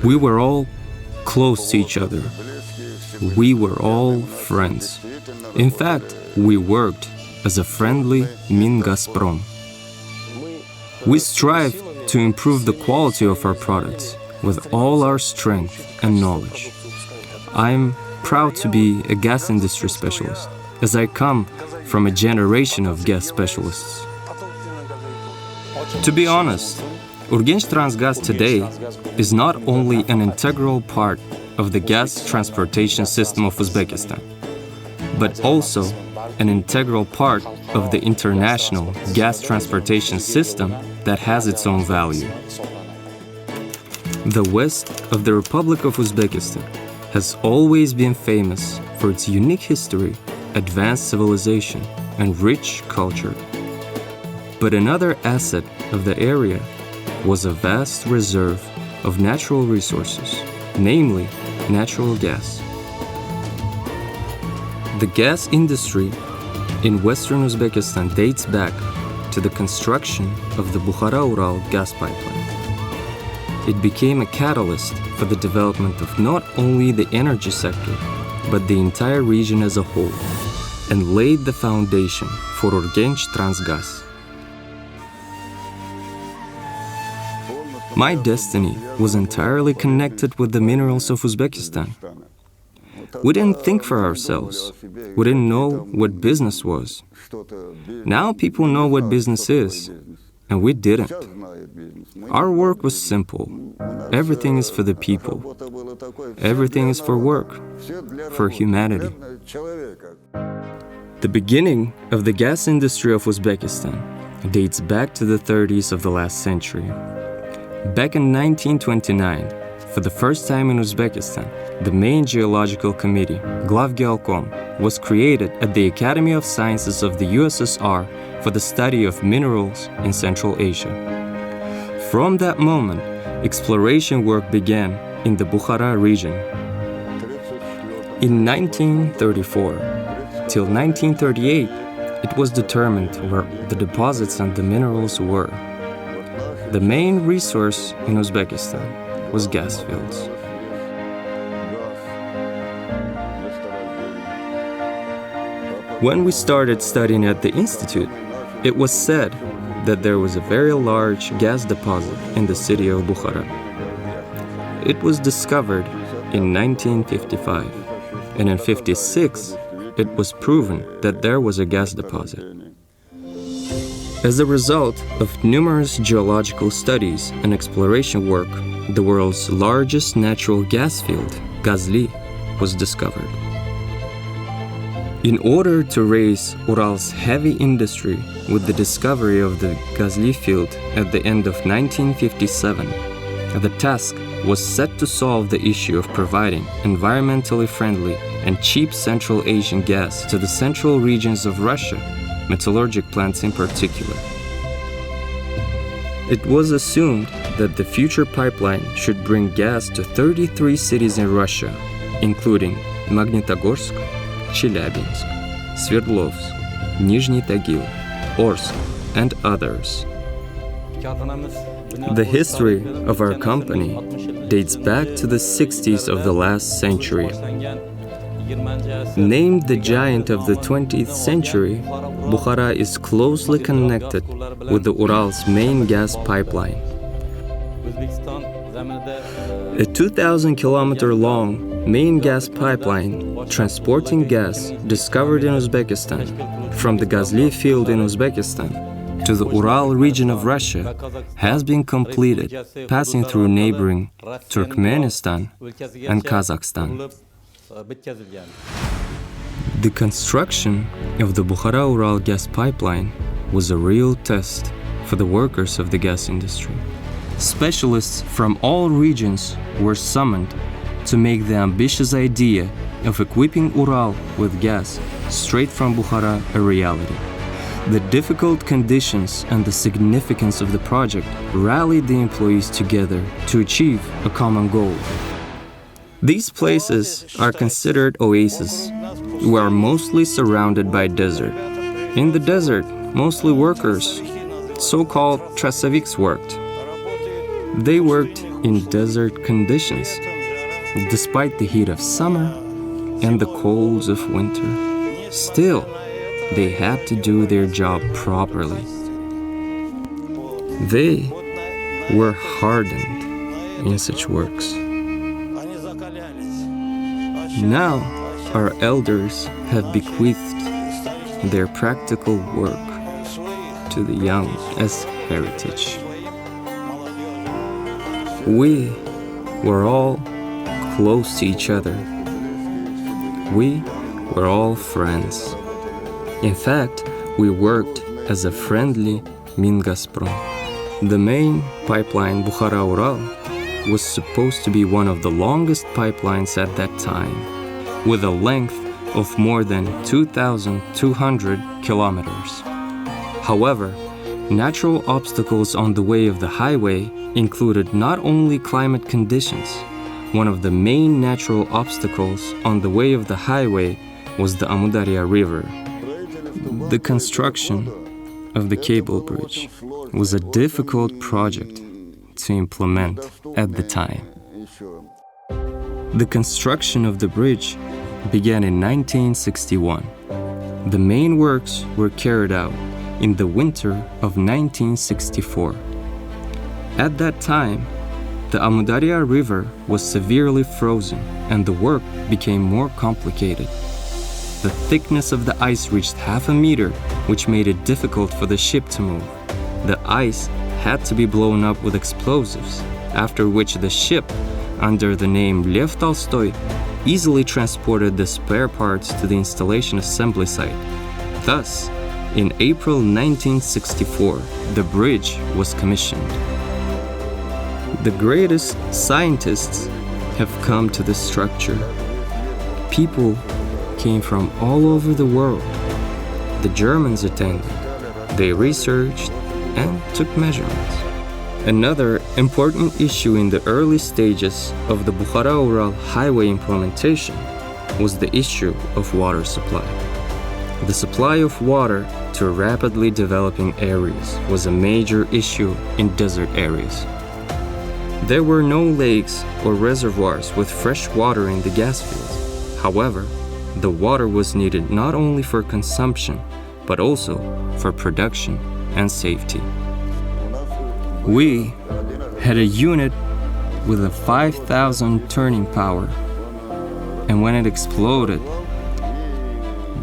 We were all close to each other. We were all friends. In fact, we worked as a friendly Mingazprom. We strive to improve the quality of our products with all our strength and knowledge. I'm proud to be a gas industry specialist, as I come from a generation of gas specialists. To be honest, Urgenchtransgaz today is not only an integral part of the gas transportation system of Uzbekistan, but also an integral part of the international gas transportation system that has its own value. The west of the Republic of Uzbekistan has always been famous for its unique history, advanced civilization, and rich culture. But another asset of the area was a vast reserve of natural resources, namely natural gas. The gas industry in western Uzbekistan dates back to the construction of the Bukhara-Ural gas pipeline. It became a catalyst for the development of not only the energy sector, but the entire region as a whole, and laid the foundation for Urgenchtransgaz. My destiny was entirely connected with the minerals of Uzbekistan. We didn't think for ourselves. We didn't know what business was. Now people know what business is, and we didn't. Our work was simple. Everything is for the people. Everything is for work, for humanity. The beginning of the gas industry of Uzbekistan dates back to the 30s of the last century. Back in 1929, for the first time in Uzbekistan, the main geological committee, Glavgeolkom, was created at the Academy of Sciences of the USSR for the study of minerals in Central Asia. From that moment, exploration work began in the Bukhara region. In 1934 till 1938, it was determined where the deposits and the minerals were. The main resource in Uzbekistan was gas fields. When we started studying at the institute, it was said that there was a very large gas deposit in the city of Bukhara. It was discovered in 1955, and in 1956, it was proven that there was a gas deposit. As a result of numerous geological studies and exploration work, the world's largest natural gas field, Gazli, was discovered. In order to raise Ural's heavy industry with the discovery of the Gazli field at the end of 1957, the task was set to solve the issue of providing environmentally friendly and cheap Central Asian gas to the central regions of Russia, metallurgic plants in particular. It was assumed that the future pipeline should bring gas to 33 cities in Russia, including Magnitogorsk, Chelyabinsk, Sverdlovsk, Nizhny Tagil, Orsk, and others. The history of our company dates back to the 60s of the last century. Named the giant of the 20th century, Bukhara is closely connected with the Ural's main gas pipeline. A 2,000-kilometer-long main gas pipeline transporting gas discovered in Uzbekistan from the Gazli field in Uzbekistan to the Ural region of Russia has been completed, passing through neighboring Turkmenistan and Kazakhstan. The construction of the Bukhara-Ural gas pipeline was a real test for the workers of the gas industry. Specialists from all regions were summoned to make the ambitious idea of equipping Ural with gas straight from Bukhara a reality. The difficult conditions and the significance of the project rallied the employees together to achieve a common goal. These places are considered oases. We are mostly surrounded by desert. In the desert, mostly workers, so-called trasoviks, worked. They worked in desert conditions, despite the heat of summer and the colds of winter. Still, they had to do their job properly. They were hardened in such works. Now, our elders have bequeathed their practical work to the young as heritage. We were all close to each other. We were all friends. In fact, we worked as a friendly Mingazprom. The main pipeline Bukhara-Ural was supposed to be one of the longest pipelines at that time, with a length of more than 2,200 kilometers. However, natural obstacles on the way of the highway included not only climate conditions. One of the main natural obstacles on the way of the highway was the Amudarya River. The construction of the cable bridge was a difficult project to implement at the time. The construction of the bridge began in 1961. The main works were carried out in the winter of 1964. At that time, the Amudarya River was severely frozen and the work became more complicated. The thickness of the ice reached half a meter, which made it difficult for the ship to move. The ice had to be blown up with explosives, after which the ship, under the name Lev Tolstoy, easily transported the spare parts to the installation assembly site. Thus, in April 1964, the bridge was commissioned. The greatest scientists have come to this structure. People came from all over the world. The Germans attended. They researched and took measurements. Another important issue in the early stages of the Bukhara-Ural highway implementation was the issue of water supply. The supply of water to rapidly developing areas was a major issue in desert areas. There were no lakes or reservoirs with fresh water in the gas fields. However, the water was needed not only for consumption, but also for production and safety. We had a unit with a 5,000 turning power, and when it exploded,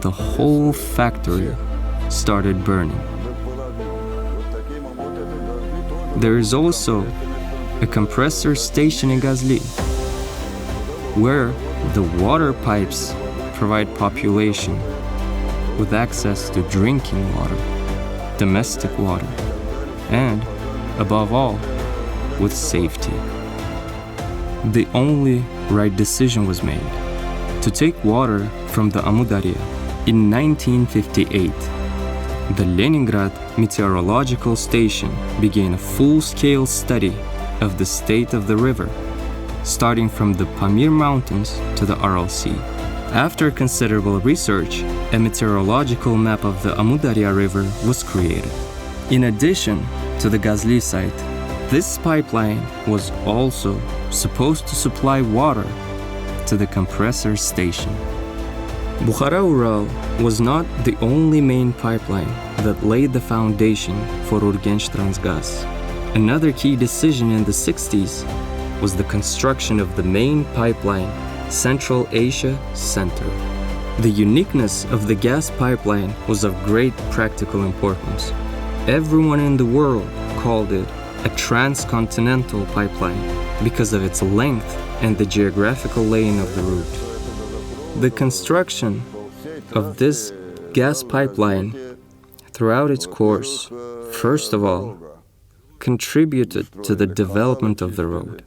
the whole factory started burning. There is also a compressor station in Gazli, where the water pipes provide population with access to drinking water, domestic water, and, above all, with safety. The only right decision was made to take water from the Amudarya. In 1958, the Leningrad Meteorological Station began a full-scale study of the state of the river, starting from the Pamir Mountains to the Aral Sea. After considerable research, a meteorological map of the Amudarya River was created. In addition to the Gazli site, this pipeline was also supposed to supply water to the compressor station. Bukhara-Ural was not the only main pipeline that laid the foundation for Urgench-Transgaz. Another key decision in the 60s was the construction of the main pipeline, Central Asia Center. The uniqueness of the gas pipeline was of great practical importance. Everyone in the world called it a transcontinental pipeline because of its length and the geographical laying of the route. The construction of this gas pipeline throughout its course, first of all, contributed to the development of the road.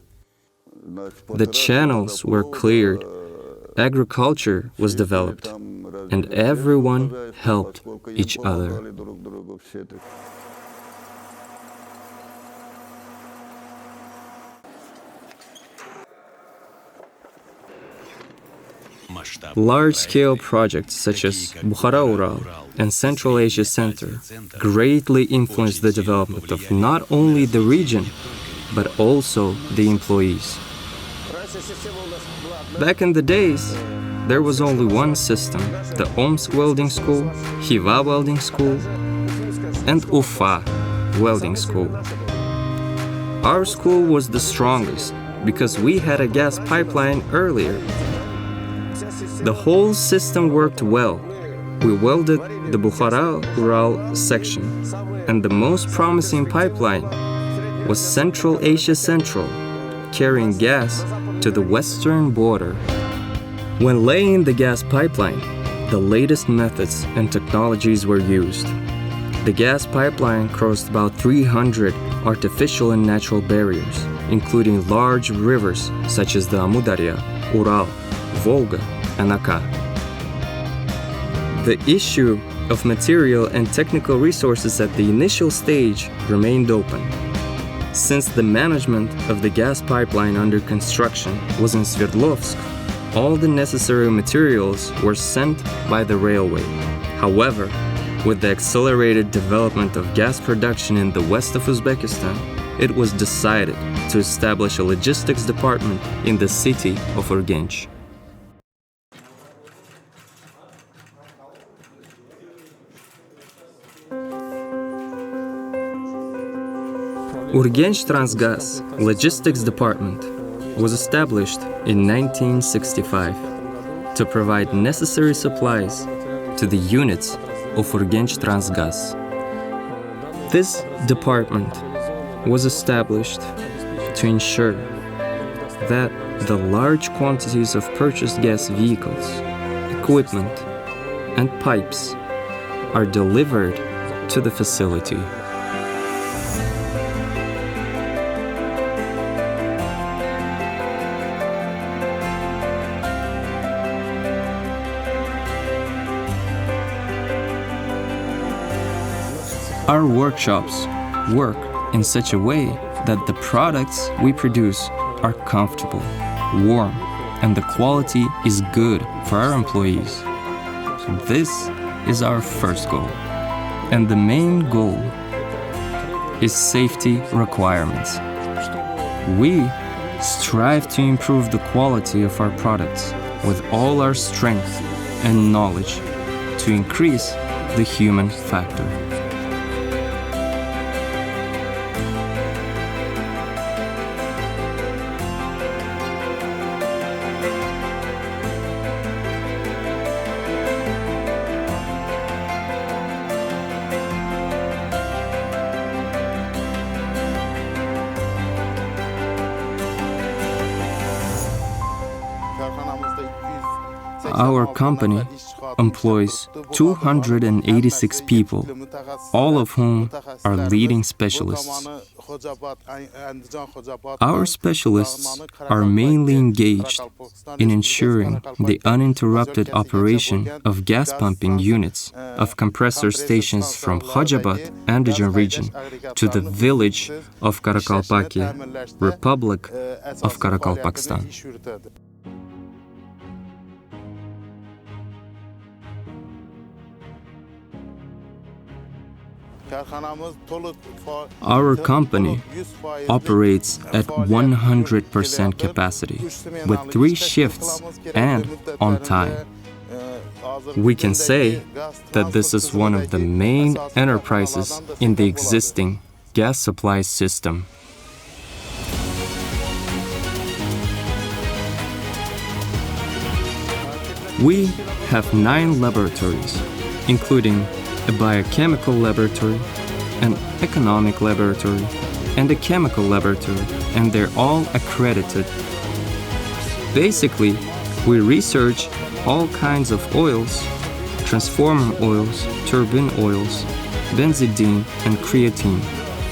The channels were cleared, agriculture was developed, and everyone helped each other. Large-scale projects such as Bukhara-Ural and Central Asia Center greatly influenced the development of not only the region, but also the employees. Back in the days, there was only one system, the Omsk Welding School, Hiva Welding School, and Ufa Welding School. Our school was the strongest because we had a gas pipeline earlier. The whole system worked well. We welded the Bukhara-Ural section, and the most promising pipeline was Central Asia Central, carrying gas to the western border. When laying the gas pipeline, the latest methods and technologies were used. The gas pipeline crossed about 300 artificial and natural barriers, including large rivers such as the Amudarya, Ural, Volga, and Aka. The issue of material and technical resources at the initial stage remained open. Since the management of the gas pipeline under construction was in Sverdlovsk, all the necessary materials were sent by the railway. However, with the accelerated development of gas production in the west of Uzbekistan, it was decided to establish a logistics department in the city of Urgench. Urgench Transgas Logistics Department was established in 1965 to provide necessary supplies to the units of Urgench Transgas. This department was established to ensure that the large quantities of purchased gas vehicles, equipment, and pipes are delivered to the facility. Our workshops work in such a way that the products we produce are comfortable, warm, and the quality is good for our employees. So this is our first goal. And the main goal is safety requirements. We strive to improve the quality of our products with all our strength and knowledge to increase the human factor. Our company employs 286 people, all of whom are leading specialists. Our specialists are mainly engaged in ensuring the uninterrupted operation of gas pumping units of compressor stations from Khojabat, Andijan region, to the village of Karakalpakia, Republic of Karakalpakstan. Our company operates at 100% capacity, with 3 shifts and on time. We can say that this is one of the main enterprises in the existing gas supply system. We have 9 laboratories, including a biochemical laboratory, an economic laboratory, and a chemical laboratory, and they're all accredited. Basically, we research all kinds of oils, transformer oils, turbine oils, benzidine, and creatine.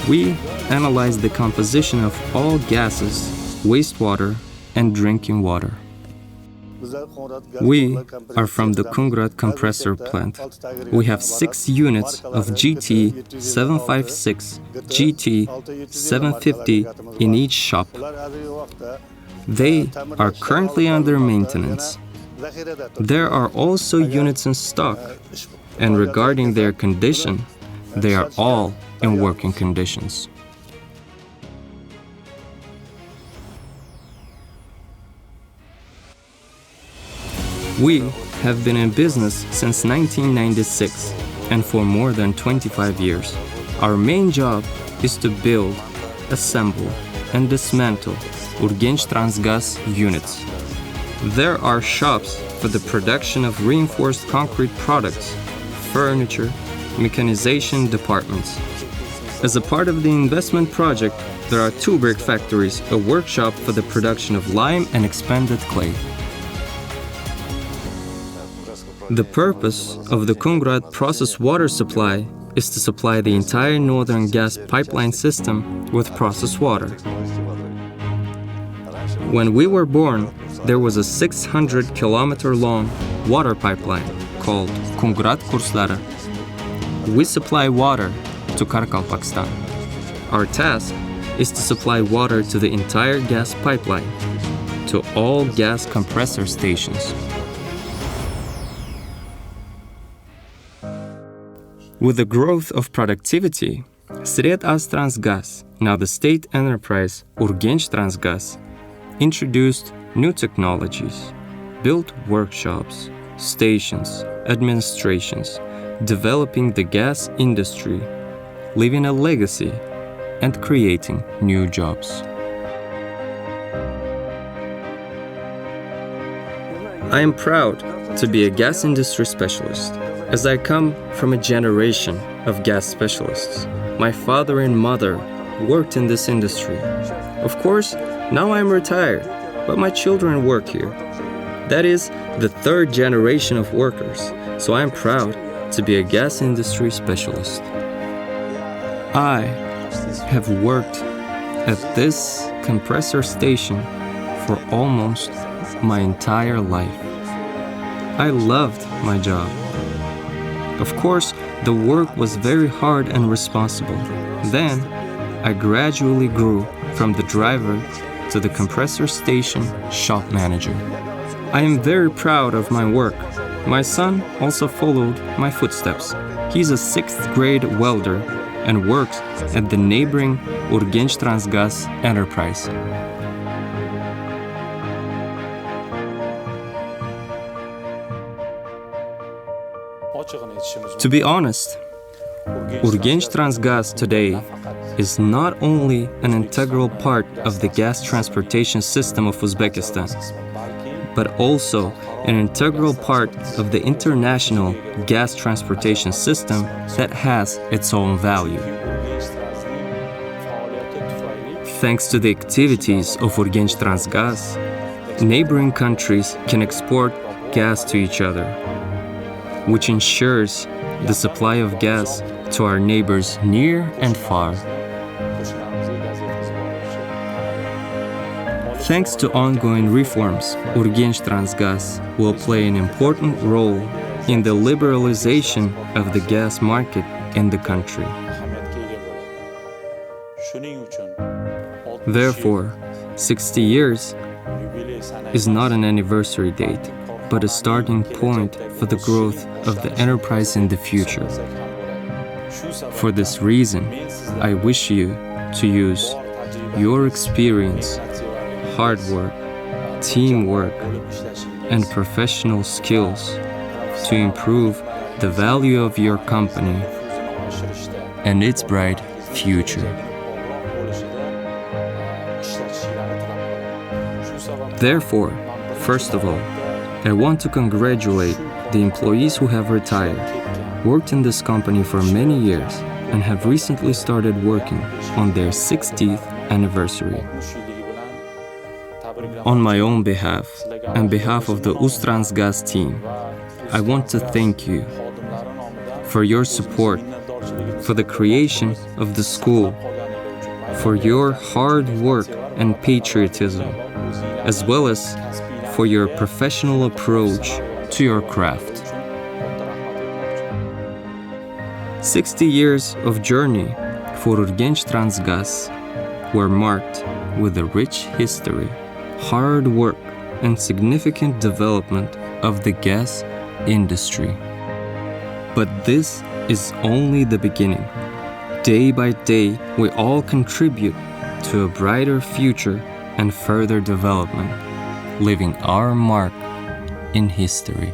We analyze the composition of all gases, wastewater, and drinking water. We are from the Kungrad compressor plant. We have 6 units of GT756, GT750 in each shop. They are currently under maintenance. There are also units in stock, and regarding their condition, they are all in working conditions. We have been in business since 1996 and for more than 25 years. Our main job is to build, assemble, and dismantle Urgench-Transgaz units. There are shops for the production of reinforced concrete products, furniture, mechanization departments. As a part of the investment project, there are 2 brick factories, a workshop for the production of lime and expanded clay. The purpose of the Kungrad process water supply is to supply the entire northern gas pipeline system with processed water. When we were born, there was a 600-kilometer-long water pipeline called Kungrad Kurslara. We supply water to Karakalpakstan. Our task is to supply water to the entire gas pipeline, to all gas compressor stations. With the growth of productivity, Sredaztransgaz, now the state enterprise Urgench-Transgaz, introduced new technologies, built workshops, stations, administrations, developing the gas industry, leaving a legacy, and creating new jobs. I am proud to be a gas industry specialist, as I come from a generation of gas specialists. My father and mother worked in this industry. Of course, now I'm retired, but my children work here. That is the 3rd generation of workers, so I'm proud to be a gas industry specialist. I have worked at this compressor station for almost my entire life. I loved my job. Of course, the work was very hard and responsible. Then, I gradually grew from the driver to the compressor station shop manager. I am very proud of my work. My son also followed my footsteps. He's a 6th grade welder and works at the neighboring Urgench-Transgaz enterprise. To be honest, Urgench-Transgaz today is not only an integral part of the gas transportation system of Uzbekistan, but also an integral part of the international gas transportation system that has its own value. Thanks to the activities of Urgench-Transgaz, neighboring countries can export gas to each other, which ensures the supply of gas to our neighbors near and far. Thanks to ongoing reforms, Urgench-Transgaz will play an important role in the liberalization of the gas market in the country. Therefore, 60 years is not an anniversary date, but a starting point for the growth of the enterprise in the future. For this reason, I wish you to use your experience, hard work, teamwork, and professional skills to improve the value of your company and its bright future. Therefore, first of all, I want to congratulate the employees who have retired, worked in this company for many years, and have recently started working on their 60th anniversary. On my own behalf, and behalf of the Uztransgaz team, I want to thank you for your support, for the creation of the school, for your hard work and patriotism, as well as for your professional approach to your craft. 60 years of journey for Urgench-Transgaz were marked with a rich history, hard work, and significant development of the gas industry. But this is only the beginning. Day by day, we all contribute to a brighter future and further development, leaving our mark in history.